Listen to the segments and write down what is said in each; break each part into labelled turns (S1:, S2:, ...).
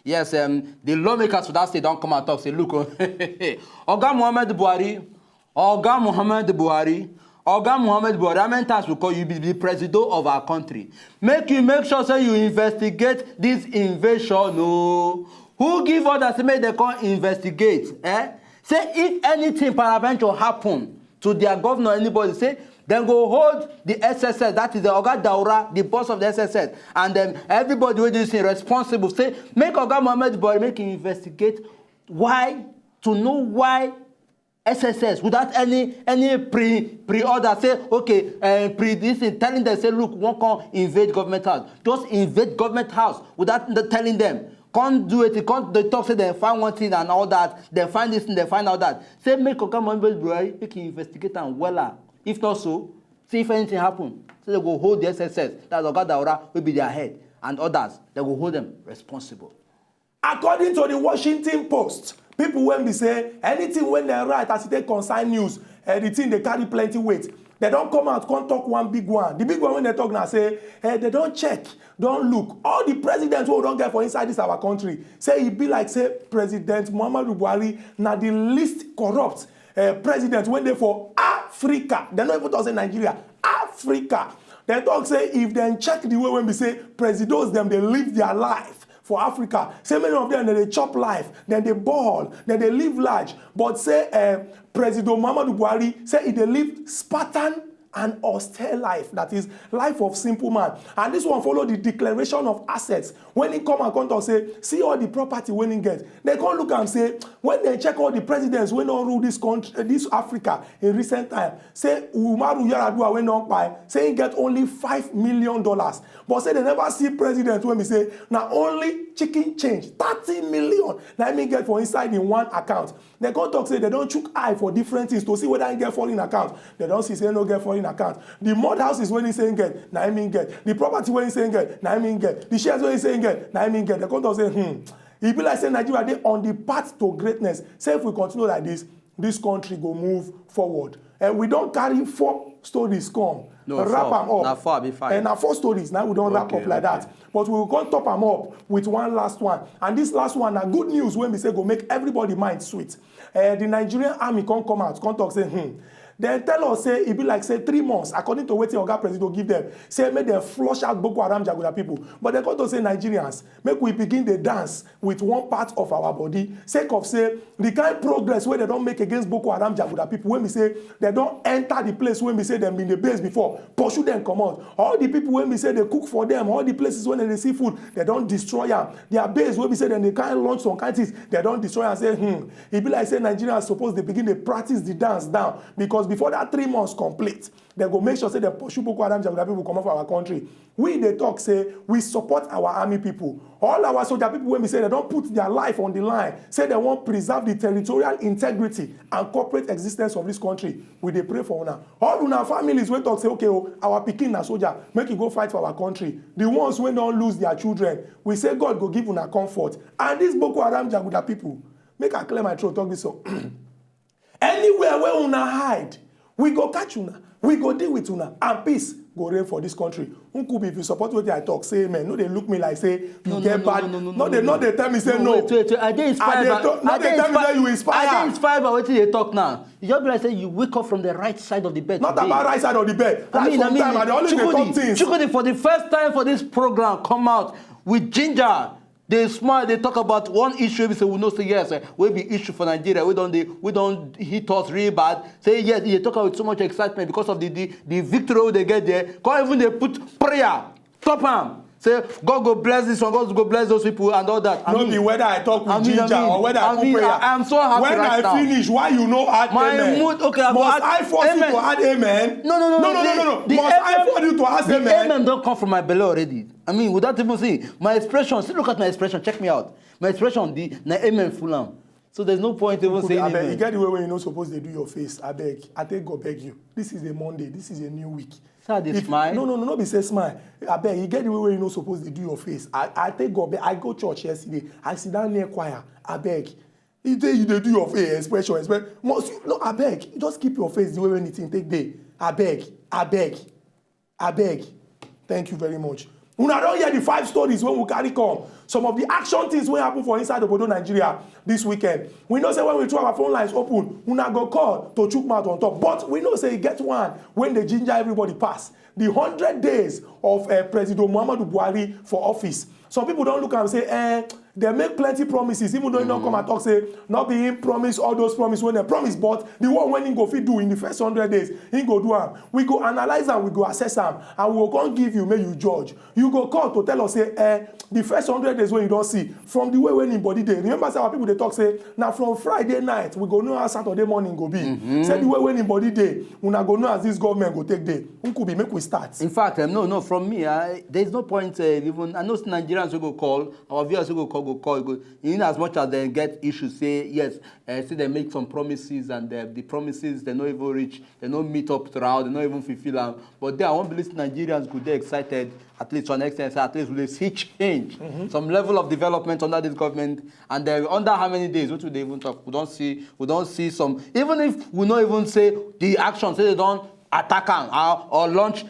S1: Yes, the lawmakers for that state don't come and talk. Say, look, Oga Muhammad Buhari, Oga Muhammad Buhari, how many times we call you be the president of our country? Make sure say you investigate this invasion. No. Who give orders to make they come investigate? Say if anything paraventure happen to their governor, anybody, say, then go hold the SSS, that is the Oga Daura, the boss of the SSS, and then everybody will do responsible. Say, make Oga Muhammad Buhari make him investigate why, to know why SSS without any pre-order. Say, okay, this is telling them, say, look, won't come invade government house. Just invade government house without telling them. Can't do it. Can't they talk, say they find one thing and all that. They find this and they find all that. Say, make Oga Muhammad Buhari make him investigate and wella. If not so, see if anything happen. So they go hold the SSS, that's Oga Daura, will be their head, and others, they will hold them responsible.
S2: According to the Washington Post, people when they say anything when they write as they concern news, the thing they carry plenty weight. They don't come out, can't talk one big one. The big one when they talk now say, they don't check, don't look. All the presidents who don't get for inside this our country, say it be like, say, President Muhammadu Buhari, now the least corrupt president when they for Africa. They don't even talk say Nigeria, Africa. They talk say if they check the way when we say presidents them, they live their life for Africa. Say many of them they chop life, then they ball, then they live large. But say President Muhammadu Buhari say if they live Spartan and austere life, that is life of simple man. And this one follow the declaration of assets. When he come and come to say, see all the property when he get, they come look and say, when they check all the presidents when don't rule this country, this Africa in recent time, say Umaru Yar'Adua when don't buy, say he get only $5 million. But say they never see president when we say, now only chicken change, 30 million. Now me get for inside in one account. They come talk say they don't chook eye for different things to see whether he get foreign account. They don't see say no get foreign account. The mud house is when he saying get, now I mean get. The property when he saying get, now I mean get. The shares when he saying get, now I mean get. They come to say, it be like saying Nigeria they on the path to greatness. Say if we continue like this country go move forward. And we don't carry 4 stories come.
S1: No,
S2: wrap them up.
S1: Now 4 be fine.
S2: And now 4 stories. Now we don't wrap up like that. But we will come top them up with one last one. And this last one, now good news when we say go make everybody mind sweet. The Nigerian army come out, come talk say, Then tell us, say, it be like, say, 3 months, according to what the Oga President give them, say, make them flush out Boko Haram Jaguda people. But they come to say, Nigerians, make we begin the dance with one part of our body, sake of, say, the kind of progress where they don't make against Boko Haram Jaguda people, when we say they don't enter the place when we say them in the base before, pursue them, come out. All the people when we say they cook for them, all the places when they see food, they don't destroy them. Their base when we say then they can't launch some kind of things, they don't destroy and say, It be like, say, Nigerians supposed they begin to practice the dance down, because before that 3 months complete, they go make sure say they pursue Boko Haram Jaguda people come out for our country. We they talk say we support our army people. All our soldier people when we say they don't put their life on the line, say they want preserve the territorial integrity and corporate existence of this country. We they pray for una. All una families when talk say okay, our pikin na soldier, make you go fight for our country. The ones when don't lose their children, we say God go give una comfort. And these Boko Haram Jaguda people, make I clear my throat talk this up. Anywhere where una hide, we go catch una, we go deal with una, and peace go reign for this country. Unkubi, if you support what I talk, say amen. No, they look me like say you get bad. No, they tell me say no.
S1: Wait. I didn't inspire.
S2: No, they tell me that you inspire.
S1: I didn't inspire by what they talk now. You just be like say you wake up from the right side of the bed.
S2: Not about right side of the bed.
S1: I mean,
S2: I always talk things.
S1: Chukudi, for the first time for this program, come out with ginger. They smile, they talk about one issue, we say we know say yes, will be issue for Nigeria. We don't hit us really bad. Say yes, they talk with so much excitement because of the victory they get there. Can't even they put prayer. Stop them. Say God go bless this one, God go bless those people and all that.
S2: Not the whether I talk with ginger or whether I put prayer.
S1: I'm so happy
S2: when
S1: right now.
S2: When I finish, why you know add amen?
S1: Mood, okay,
S2: must I force you to add amen?
S1: No.
S2: Must I force you to add amen?
S1: The amen don't come from my belly already. I mean, without even seeing my expression. Still look at my expression. Check me out. My expression, the amen full on. So there's no point even saying amen.
S2: You get the way when you're not supposed to do your face. I beg. I take God beg you. This is a Monday. This is a new week.
S1: So they smile.
S2: No, be say smile. I beg. You get the way when you're not supposed to do your face. I take God beg. I go church yesterday. I sit down near choir. I beg. You do your face expression. No, I beg. Just keep your face the way when it's in take day. I beg. Thank you very much. Una don't hear the 5 stories when we carry come. Some of the action things wey happen for inside Obodo Nigeria this weekend. We know say when we throw our phone lines open, una go call to chook mouth on top. But we know say e get one when the ginger everybody pass. The 100 days of President Muhammadu Buhari for office. Some people don't look and say, they make plenty promises, even though he don't come and talk, say, not being promised all those promises when they promise, but the one when he go fit do in the first 100 days, he go do them. We go analyze them, we go assess them, and we will come give you, may you judge. You go call to tell us, say, the first 100 days when you don't see, from the way when in body day. Remember, say, our people, they talk, say, now from Friday night, we go know how Saturday morning go be. Say, the way when in body day, we not go know as this government go take day. Who could be, make we start.
S1: In fact, no, from me, there's no point even, I know Nigerians will go call, our viewers will go call, in as much as they get issues, say, yes, say they make some promises, and the promises, they don't even reach, they don't meet up throughout, they don't even fulfill them. But I won't believe Nigerians could be excited, at least to an extent, at least will see change, some level of development under this government, and under how many days, what would they even talk? We don't see some, even if we don't even say the action, say they don't attack them or launch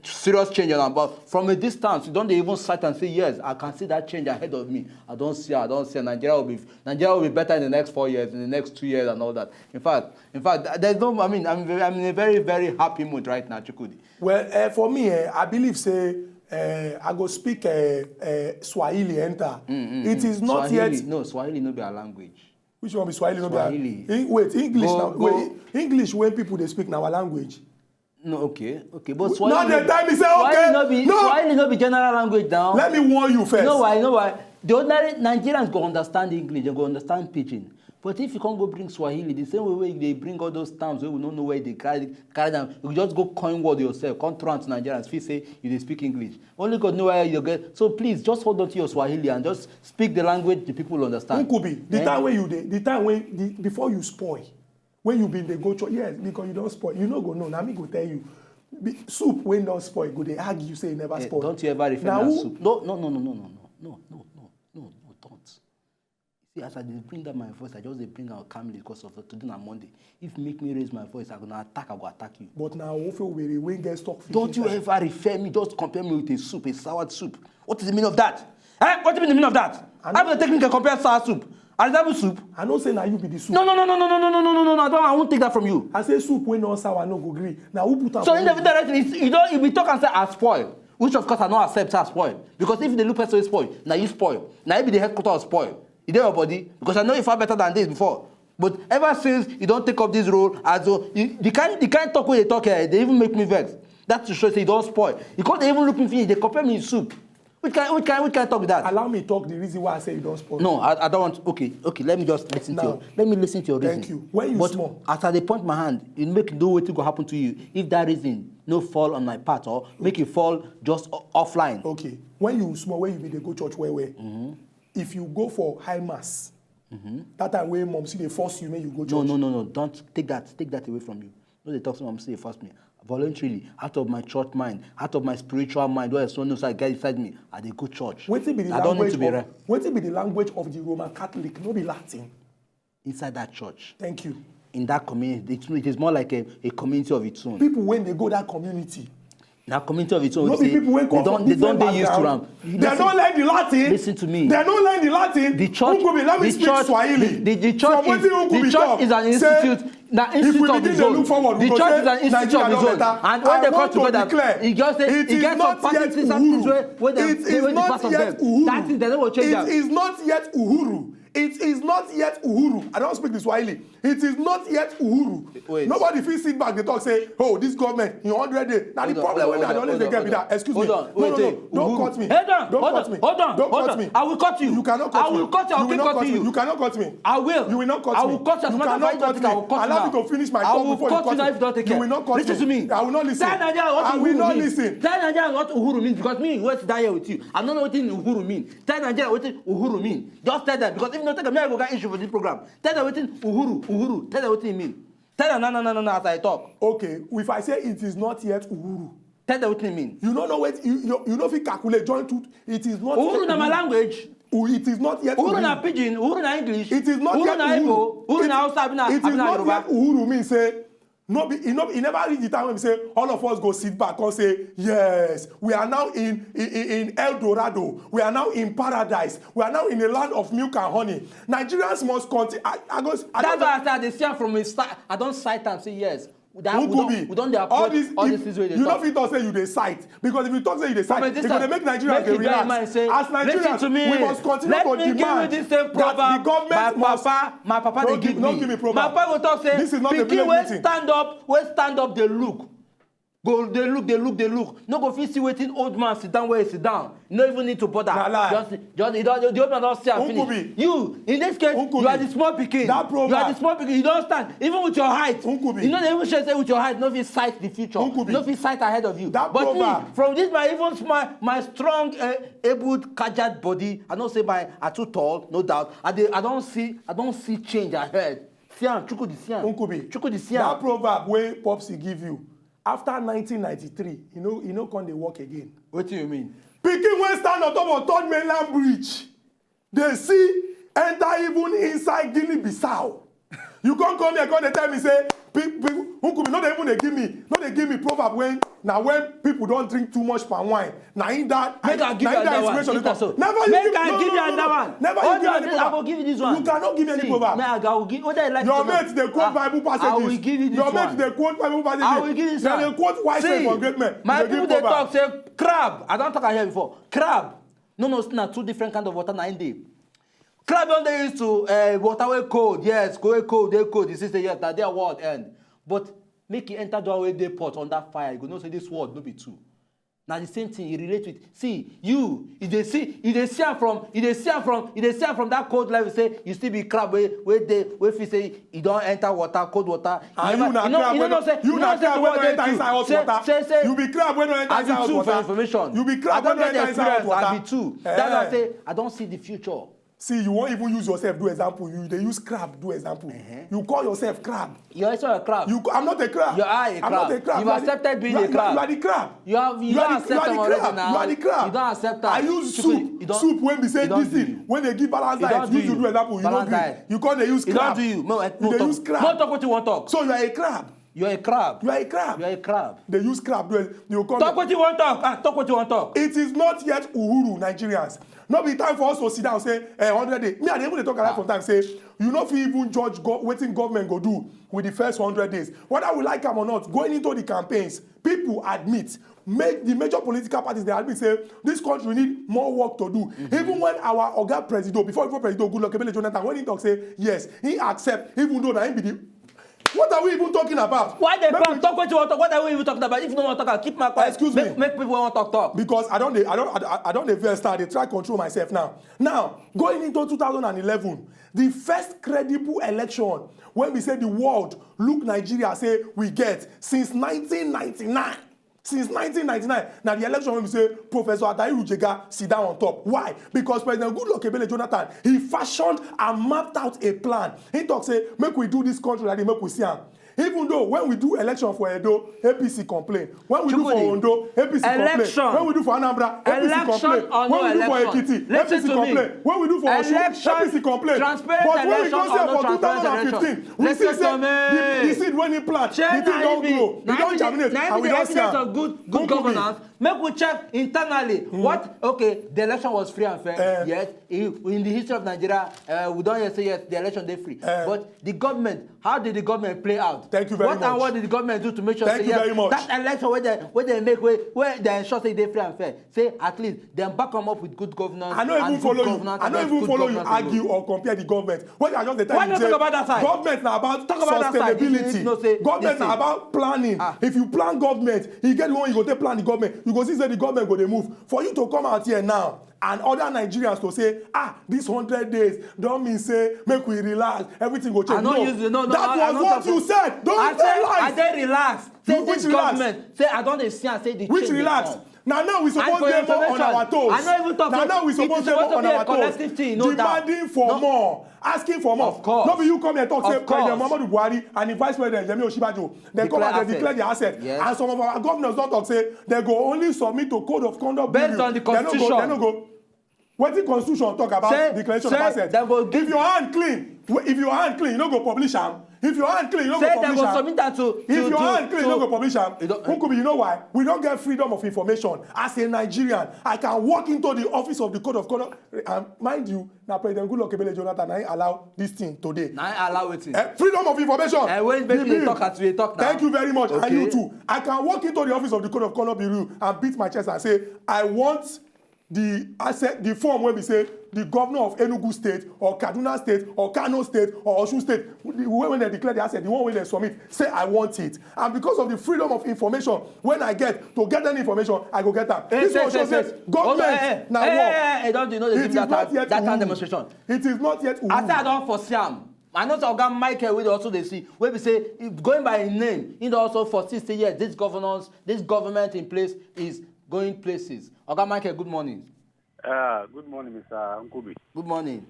S1: serious change on them. But from a distance, you don't even sit and say, yes, I can see that change ahead of me. I don't see. Nigeria will be better in the next 4 years, in the next 2 years, and all that. In fact, there's no. I mean, I'm in a very, very happy mood right now, Chukwudi.
S2: Well, for me, I believe say I go speak Swahili enter. It is not
S1: Swahili,
S2: yet.
S1: No, Swahili no be our language.
S2: Which one be Swahili?
S1: Swahili.
S2: Wait, English English when people they speak now our language.
S1: No, okay, but Swahili.
S2: Not the time he say okay.
S1: Swahili no be general language now.
S2: Let me warn you first.
S1: You know why? The ordinary Nigerians go understand English, they go understand pidgin. But if you can't go bring Swahili, the same way they bring all those terms where we don't know where they carry them, you just go coin word yourself, come throw to Nigerians, feel say you speak English. Only God know where you get. So please, just hold on to your Swahili and just speak the language the people understand.
S2: Who could be? The time when the time when before you spoil, when you been the go church, yes, because you don't spoil. You know go no, now me go tell you. Soup when don't spoil, go they argue say never spoil.
S1: Don't you ever refer to soup? No, don't. See, as I bring down my voice, I just bring out calmly because of today on Monday. If you make me raise my voice, I'm gonna attack. I go attack you.
S2: But now, if we get stock fish.
S1: Don't you ever refer me? Just compare me with a soup, a soured soup. What is the meaning of that? What is the meaning of that? I'm the technique can compare sour soup and double soup.
S2: I don't say now you be the soup.
S1: No. I won't take that from you.
S2: I say soup when no sour no go green. Now who put?
S1: So in the direction, you be talk and say I spoil. Which of course I don't accept as spoil. Because if the look person is spoil, now you spoil. Now you be the headquarter of spoil. You know your body? Because I know you far better than this before. But ever since you don't take up this role, as though the kind talk where they talk here, they even make me vex. That's to show say you don't spoil. You can't even look me finish, they compare me with soup. Which kind talk with that?
S2: Allow me talk the reason why I say you don't spoil.
S1: No, I don't want. Okay. Let me just listen to you. Let me listen to your reason.
S2: Thank you. When you
S1: but
S2: small.
S1: After they point my hand, you make no way to go happen to you. If that reason no fall on my part or make it fall just offline.
S2: Okay. When you small, when you be the go church where if you go for high mass, that time when mom see they force you, when you go church.
S1: No. Don't take that away from you. No, they talk to mom say they force me. Voluntarily, out of my church mind, out of my spiritual mind, where someone knows I get inside me, I dey go church.
S2: What be the language of the Roman Catholic? No be Latin.
S1: Inside that church.
S2: Thank you.
S1: In that community, it is more like a community of its own.
S2: People when they go that community.
S1: Now community of its own.
S2: No be people when come from different background. Used to them. They don't learn the Latin.
S1: Listen to me.
S2: They don't learn the Latin.
S1: The church.
S2: Let me speak Swahili.
S1: The church is an institute. Now, institute of its own. The church is an institute of its own. And when they come together, it just it gets some parties where they part of them. That is they never change that.
S2: It is not yet Uhuru. It is not yet Uhuru. I don't speak the Swahili. It is not yet Uhuru. Wait. Nobody feels sit back. They talk say, "Oh, this government in 100 days." Now the problem when I always they get with that. Excuse me. No. Don't cut me. Hold on. Don't cut me.
S1: I will cut you.
S2: You cannot cut me.
S1: I will cut you. I will keep cutting you.
S2: You cannot cut me.
S1: I will.
S2: You will not cut me.
S1: I will cut you.
S2: You cannot cut me. Allow me to finish my talk before you cut me.
S1: If you don't take care.
S2: You will not cut me.
S1: Listen to me.
S2: I will not listen. I will not listen.
S1: Tell Nigeria what Uhuru means because me wait die here with you. I don't know what Uhuru means. Tell Nigeria what Uhuru means. Just tell them because if you don't take a go get issue for this program. Tell them what Uhuru. Tell them what it means. Tell them no as I talk.
S2: Okay, if I say it is not yet Uhuru.
S1: Tell them what it means.
S2: You don't know what you know if you calculate join two. It is not
S1: Uhuru na my language.
S2: It is not yet
S1: Uhuru na pidgin, Uhuru na English.
S2: It is not yet
S1: Uhuru na Igbo, Uhuru na Hausa,
S2: It is not yet Uhuru means say he never reach the time when we say all of us go sit back and say yes, we are now in El Dorado, we are now in paradise, we are now in a land of milk and honey. Nigerians must continue.
S1: That's why I said they see from his side. I don't cite and say yes. We don't approach all these things.
S2: You don't fit talk say you dey cite, because if you talk say you dey cite, it's going to make Nigerians dey relax. As Nigerians, we must continue to demand that the government must.
S1: My papa dey give me.
S2: Don't give me problem.
S1: My papa go talk say
S2: this is not a village meeting.
S1: Stand up, they look. Go, they look. No go fit see wetin old man sit down where he sit down. You no even need to bother. The old man don see am finish. You, in this case, you are the small pikin. You are the small pikin. You don't stand. Even with your height. You no even say with your height, no fit sight the future. No fit sight ahead of you. But me, from this my strong, able, kajad body, I don't say I too tall, no doubt. I don't see change ahead. Siam, Chukudi Siam.
S2: That proverb wey Popsi give you. After 1993, you know can they work again.
S1: What do you mean?
S2: Pikin wey stand on top of Third Mainland Bridge, they see enter even inside Guinea-Bissau. You can't come here, come tell me say, no they give me proverb when people don't drink too much palm wine. Now in that,
S1: make I give you another one.
S2: Never
S1: I will give you this one.
S2: You cannot give me any proverb.
S1: I will give what I like.
S2: Your mates they quote Bible passages.
S1: I will give you this one.
S2: Your mates they quote Bible passages.
S1: I will give you this one.
S2: They quote wise men for great men.
S1: My people they talk say crab. I don't talk here before. Crab. No, two different kind of water na in there. Crab don't they used to water way cold. Yes, go cold, they cold. This is the yes, that their world end. But make it enter the way they pot on that fire. You go know say this world no be true. Now the same thing you relate with. See, if they see from that cold level, say you still be crab where if you say you don't enter water, cold water.
S2: You not crab when you enter inside hot water. You be crab when you enter inside hot water.
S1: For information.
S2: You be crab when you enter inside hot water.
S1: I be two. That's why I say I don't see the future.
S2: See, you won't even use yourself do example. They use crab do example. You call yourself crab.
S1: You're also a crab.
S2: I'm not a crab.
S1: You are a crab.
S2: I'm not a crab.
S1: You've accepted being a crab.
S2: You are the crab.
S1: You don't accept them already now.
S2: You are the crab.
S1: You don't accept that.
S2: I use soup when we say this thing. When they give balance diet, you do example. You don't agree. You call they use crab.
S1: It don't do you.
S2: They use crab.
S1: Don't talk what you want to talk.
S2: So you are a crab.
S1: You are a crab.
S2: You are a crab.
S1: You are a crab.
S2: They use crab. You call
S1: talk what you want to talk. Talk what you want to talk.
S2: It is not yet Uhuru, Nigerians. No be time for us to sit down and say 100 days. Me and even they talk a lot from time say you know if you even judge wetin government go do with the first 100 days. Whether we like them or not, going into the campaigns, people admit, make the major political parties they admit say this country need more work to do. Even when our Oga President, before President Goodluck Ebele Jonathan, when he talk say yes, he accept even though na him be the. What are we even talking about?
S1: Why they plan? Talk what you want to talk. What are we even talking about? If you don't want to talk, keep my quiet.
S2: Excuse me.
S1: Make people want to talk.
S2: Because I don't veer start. They try to control myself now. Now, going into 2011, the first credible election when we say the world look Nigeria say we get since 1999. Since 1999, now the election when we say Professor Adairi Ujega sit down on top. Why? Because President Goodluck Ebele Jonathan, he fashioned and mapped out a plan. He talk say, make we do this country like this, make we see him. Even though when we do election for Edo, APC complain. When we do for Ondo, APC complain. When we do for Anambra, APC complain. When we do for Ekiti, APC complain. When we do for Osun, APC complain. But when we go there for 2015, we see the seed when he plant, the thing don't grow, it don't germinate, and we don't see
S1: of good governance. Make we check internally what the election was free and fair. Yes, in the history of Nigeria, we don't yet say yes, the election they free. But the government, how did the government play out?
S2: Thank you very much.
S1: And what did the government do to make sure
S2: Thank you very much.
S1: that election where they make where they ensure say they free and fair? Say at least them back them up with good governance.
S2: I don't even follow you argue or compare the government. When I just the time
S1: why not talk about that side?
S2: Government now about sustainability. Government now about planning. If you plan government, you get one you go take plan the government. You go see say the government go they move. For you to come out here now and other Nigerians to say, this 100 days don't mean say make we relax, everything go change. That was what you said. Don't tell lies.
S1: I said relax. Say this government. Say I don't see and say the
S2: which relax. Now we supposed to be more on our toes.
S1: I know even talk.
S2: Now we supposed to be more on our toes. Demanding for more, asking for more.
S1: Of course.
S2: Nobody you come here talk say President Muhammadu Buhari and the Vice President Yemi Osinbajo. They come out they declare the asset.
S1: Yes.
S2: And some of our governors don't talk say they go only submit to code of conduct
S1: based on the constitution.
S2: They no go. What the constitution talk about declaration of assets? If your hand clean, you no go publish them. If your hand clean, you don't
S1: say
S2: go
S1: they
S2: publish
S1: go
S2: am.
S1: submit am to
S2: If your hand clean, you don't go publish am.
S1: You don't-
S2: Nkubi, you know why? We don't get freedom of information. As a Nigerian, I can walk into the office of the Code of Conduct, and mind you, now President Goodluck Ebele Jonathan, I allow this thing today.
S1: Now I allow wetin.
S2: Freedom of information.
S1: When
S2: The
S1: make
S2: bill.
S1: you talk as we talk now.
S2: Thank you very much,
S1: Okay.
S2: and you too. I can walk into the office of the Code of Conduct Bureau and beat my chest and say, I want the form where we say the governor of Enugu State or Kaduna State or Kano State or Osun State, when they declare the asset, the one when they submit, say I want it. And because of the freedom of information, when I get any information, I go get that. This one shows that government now work.
S1: Don't you know they
S2: It
S1: give
S2: is not
S1: that
S2: yet
S1: kind
S2: Uhu.
S1: demonstration?
S2: It is not yet Uhu.
S1: I say I don't foresee am. I know Oga Michael wey also dey see wey be say if going by him name, he don also foresee say yes, this government in place is going places. Oga Michael, good morning.
S3: Good morning, Mr. Nkubi.
S1: Good morning.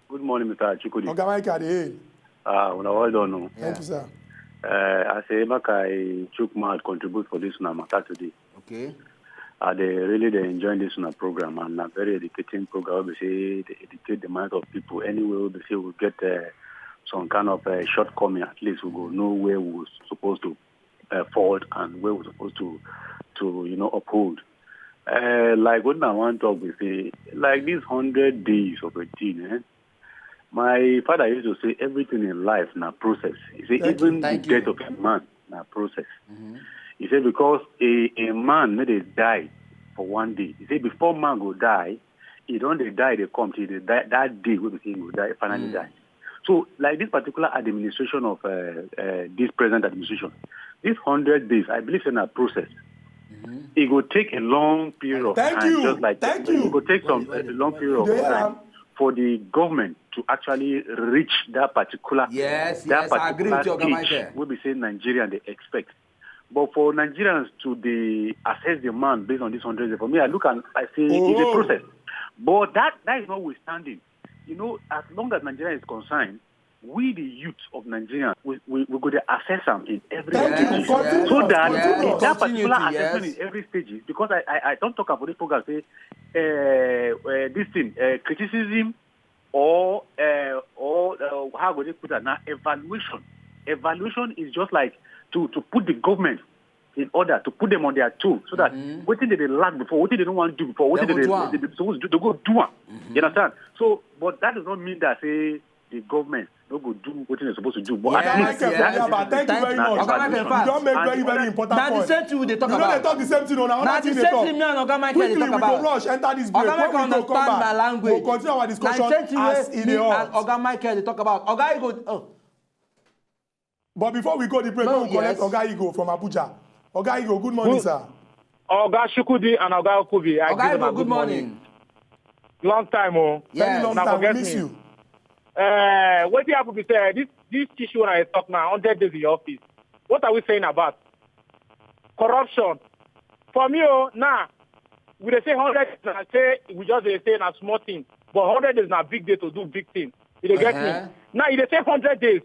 S3: Good morning, Mr. Chikudi.
S2: Oga Michael, dey hail.
S3: Well done.
S2: Thank you, sir.
S3: I say, I took my contribute for this matter today.
S1: Okay.
S3: They really enjoying this program and a very educating program. We say they educate the mind of people. Anyway, we say we get some kind of shortcoming. At least we go know where we're supposed to fault and where we're supposed to uphold. Like what I want to talk with, like these 100 days of a teen. My father used to say everything in life na process. He said even the death of a man na process. Mm-hmm. He said because a man may die for one day. He said before man go die, he don't die they come till that day when he will die finally die. So like this particular administration of this present administration, this 100 days, I believe in a process. It will take a long period of time. Just like it will take a long period of time for the government to actually reach that particular
S1: I agree with you,
S3: stage we be saying Nigerian they expect. But for Nigerians to assess the man based on this 100 days, for me I look and I say it's a process. But that is notwithstanding. You know, as long as Nigeria is concerned, we the youth of Nigeria we go to assess them in every stage. So that in that particular assessment in every stage, because I don't talk about this program say this thing criticism or how would they put that now evaluation. Evaluation is just like to put the government in order, to put them on their toes so that what did they lack before, what did they don't want to do before, what did they supposed to do, they go do it. You understand? So but that does not mean that say the government don't go do what they're supposed to do. But
S2: thank you very much. You don't make very important point.
S1: Now the same thing we talk about.
S2: You know they talk the same thing on our
S1: the same thing me and Oga Michael they talk about.
S2: Quickly we go rush enter this break. When we go come back, we'll continue our discussion as in the hall.
S1: And Oga Michael they talk about. Oga Igo.
S2: But before we go the break, we'll collect Oga Igo from Abuja. Oga Igo, good morning, sir.
S4: Oga Shukudi and Oga Okubi.
S1: Oga Igo, good morning.
S4: Long time,
S2: Very long time, we miss you.
S4: What do you have to say? This issue I talk now, 100 days in the office. What are we saying about? Corruption. For me, now, we say 100 days, I say, we just say a small thing. But 100 days is a big day to do big things. You get me? Now, if they say 100 days,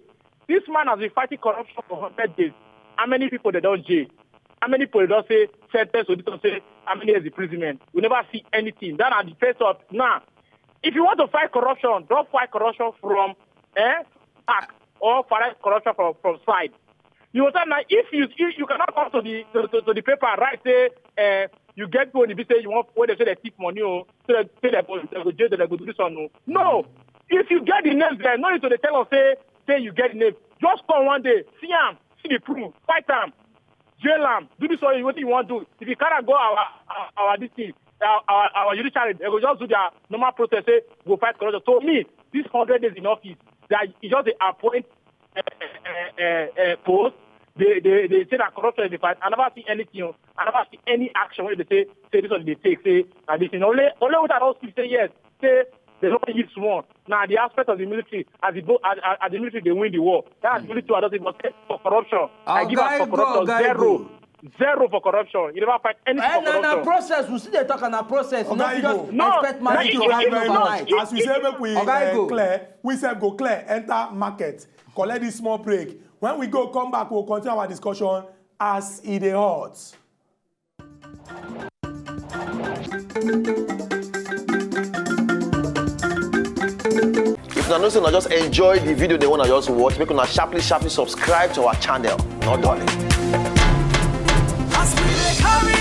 S4: this man has been fighting corruption for 100 days. How many people they don't jail? How many people they don't say sentence or they don't say how many years imprisonment? We never see anything. That are the face of now. If you want to fight corruption, don't fight corruption from back or fight corruption from side. You understand now? If you cannot come to the paper and write say you get people in the say you want where they say they take money or so they go jail, they go do this one. No. If you get the names there, no need to tell us say you get the name. Just come one day, see him, see the proof, fight him, jail him, do this what you want to do. If you cannot go our this thing. Our judiciary, they will just do their normal process, say, go fight corruption. So me, this 100 days in office, that is just the appoint post. They say that corruption is the fight. I never see anything. I never see any action where they say this one they take, say, and this thing. Only with that also say yes, say they don't use one. Now the aspect of the military, as the military they win the war. That's the military doesn't say for corruption. I give us for corruption zero for corruption. You never fight anything for corruption.
S1: And a process, we see they talk on a process.
S2: Okay,
S1: just expect money to happen overnight.
S2: As we say, make we clear, we say go clear, enter market, collect this small break. When we go come back, we'll continue our discussion as it is hot.
S5: if you know say una just enjoy the video they want to just watch, make una sharply subscribe to our channel. Not done.
S6: As we dey carry